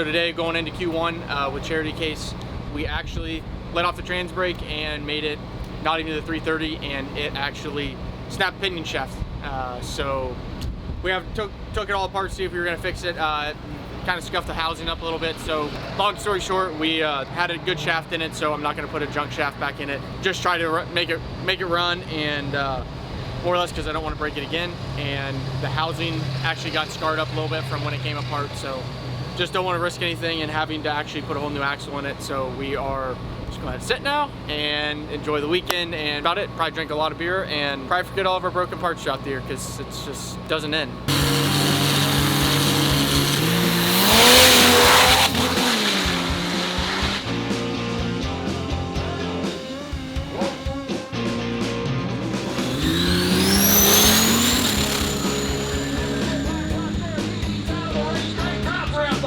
today, going into Q1 with Charity Case, we actually let off the trans brake and made it not even to the 330, and it actually snapped the pinion shaft. So we took it all apart to see if we were gonna fix it. Kind of scuffed the housing up a little bit. So long story short, we had a good shaft in it, so I'm not gonna put a junk shaft back in it. Just try to make it run, and more or less because I don't want to break it again. And the housing actually got scarred up a little bit from when it came apart, so just don't want to risk anything and having to actually put a whole new axle in it. So we are just going to sit now and enjoy the weekend, and about it. Probably drink a lot of beer and probably forget all of our broken parts throughout the year, because it just doesn't end.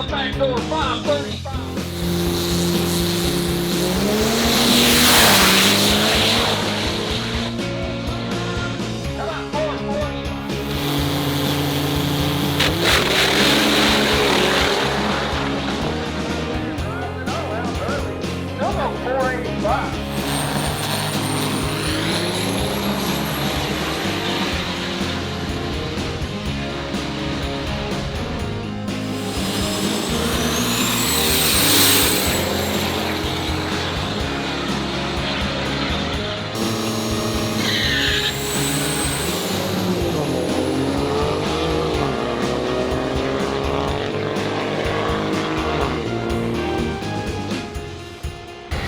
Back door 535. Come on, forward. Still go 485.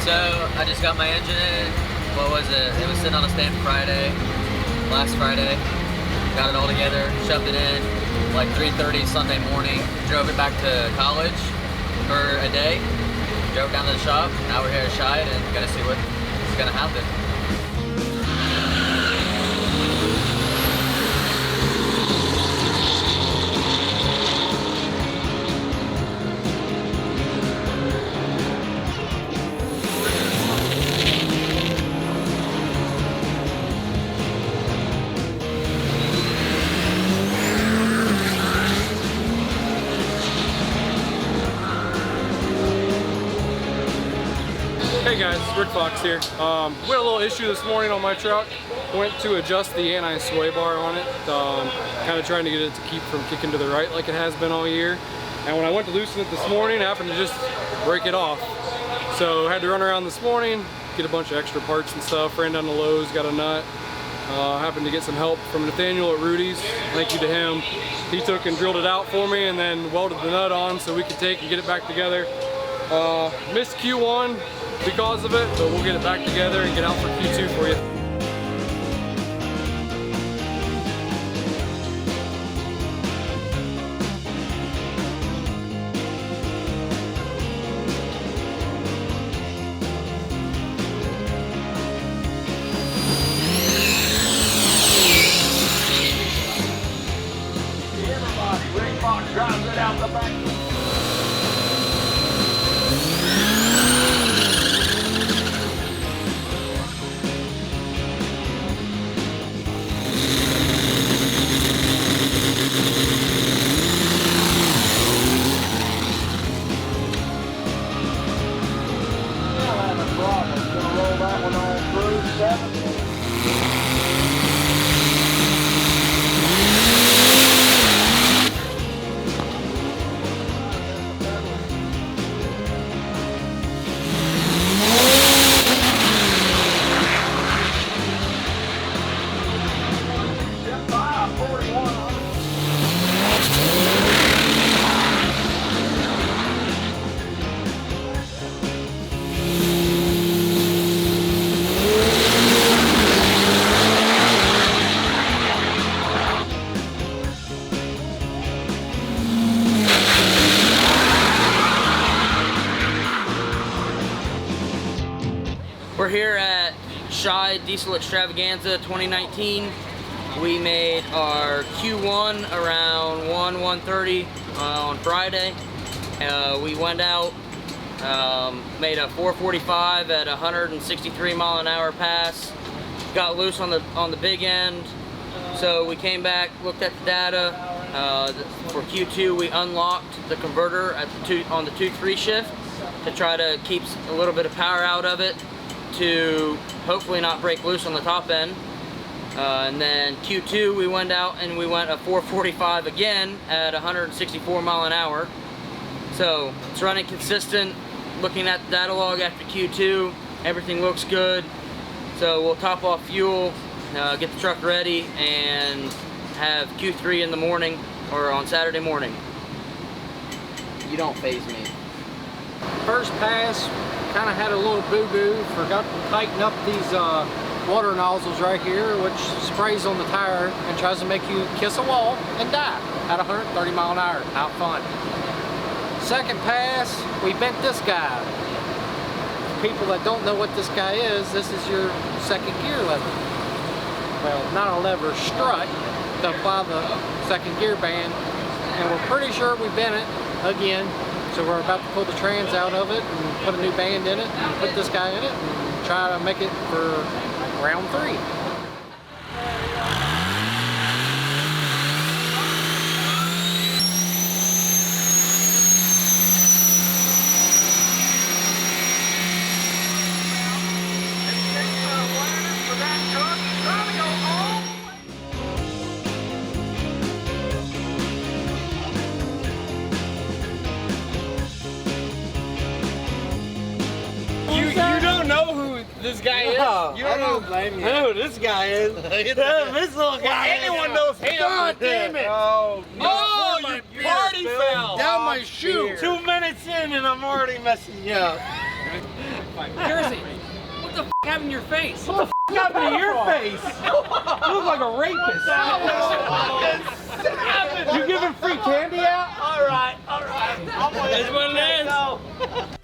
So I just got my engine in. What was it? It was sitting on a stand last Friday. Got it all together, shoved it in, like 3:30 Sunday morning. Drove it back to college for a day. Drove down to the shop. Now we're here at Scheid and gonna see what's gonna happen. Hey guys, it's Rick Fox here. We had a little issue this morning on my truck. Went to adjust the anti-sway bar on it, kind of trying to get it to keep from kicking to the right like it has been all year. And when I went to loosen it this morning, I happened to just break it off. So I had to run around this morning, get a bunch of extra parts and stuff. Ran down to Lowe's, got a nut. Happened to get some help from Nathaniel at Rudy's. Thank you to him. He took and drilled it out for me and then welded the nut on so we could take and get it back together. Missed Q1 because of it, but we'll get it back together and get out for Q2 for you. Everybody, Rick Fox drives it out the back. We're here at Scheid Diesel Extravaganza 2019. We made our Q1 around 1:30 on Friday. We went out, made a 445 at 163 mile an hour pass. Got loose on the big end. So we came back, looked at the data, For Q2, we unlocked the converter at on the 2-3 shift to try to keep a little bit of power out of it to hopefully not break loose on the top end. And then Q2, we went out and we went a 445 again at 164 mile an hour. So it's running consistent. Looking at the data log after Q2, everything looks good. So we'll top off fuel, get the truck ready, and have Q3 in the morning or on Saturday morning. You don't faze me. First pass, kind of had a little boo-boo. Forgot to tighten up these water nozzles right here, which sprays on the tire and tries to make you kiss a wall and die at 130 mile an hour. Not fun. Second pass, we bent this guy. People that don't know what this guy is, this is your second gear lever. Well, not a lever, strut to apply the second gear band. And we're pretty sure we bent it again. So we're about to pull the trans out of it and put a new band in it and put this guy in it and try to make it for round 3. You don't know who this guy is? You don't know. Blame you. I know who this guy is. This little guy. Anyone knows him. God damn it. Oh, you party foul. Down my shoe. 2 minutes in and I'm already messing you up. Jersey, what the f happened to your face? What the f happened to your face? You look like a rapist. You giving free candy out? All right. That's what it is.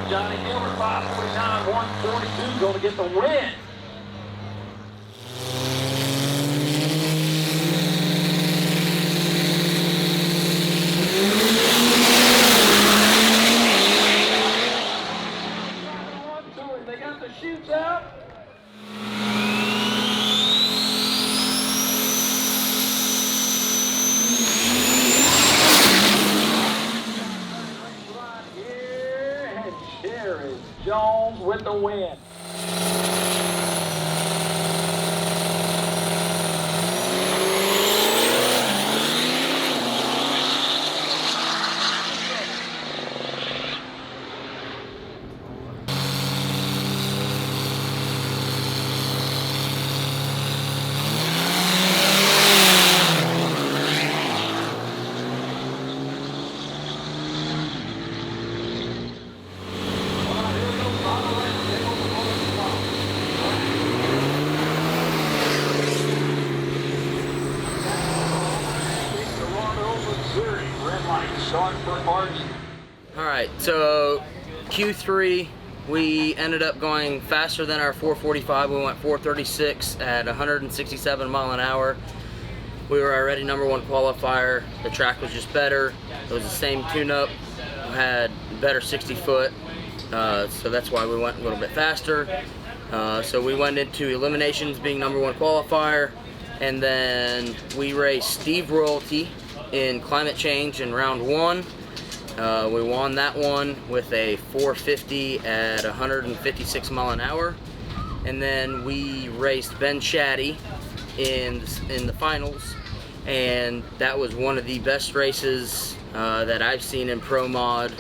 Johnny Gilbert, 549, 142, going to get the win. to win. Alright, so Q3, we ended up going faster than our 445. We went 436 at 167 mile an hour. We were already #1 qualifier. The track was just better. It was the same tune-up. We had better 60 foot, so that's why we went a little bit faster. So we went into eliminations being #1 qualifier, and then we raced Steve Royalty in climate change in round 1. We won that one with a 450 at 156 mile an hour, and then we raced Ben Shaddy in the finals, and that was one of the best races that I've seen in Pro Mod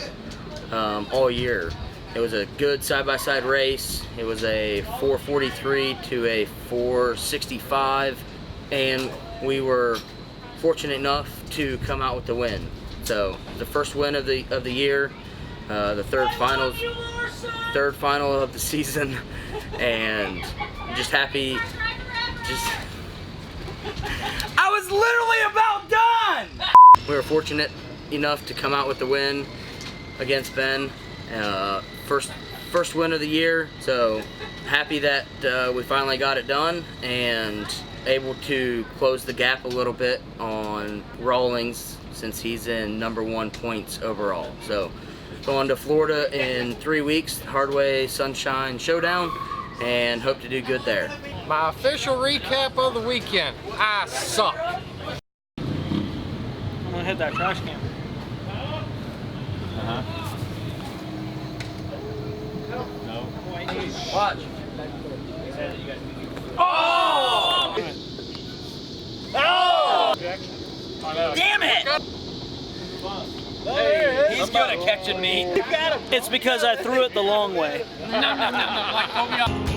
all year. It was a good side-by-side race. It was a 443 to a 465, and we were fortunate enough to come out with the win. So the first win of the year, the third final of the season, and just happy. I was literally about done. We were fortunate enough to come out with the win against Ben. First win of the year. So happy that we finally got it done and able to close the gap a little bit on Rawlings, since he's in #1 points overall. So going to Florida in 3 weeks, Hardway Sunshine Showdown, and hope to do good there. My official recap of the weekend. I suck. I'm gonna hit that trash can. Watch. Oh! Oh! Damn it! He's good at catching me. It's because I threw it the long way. No, like Kobe.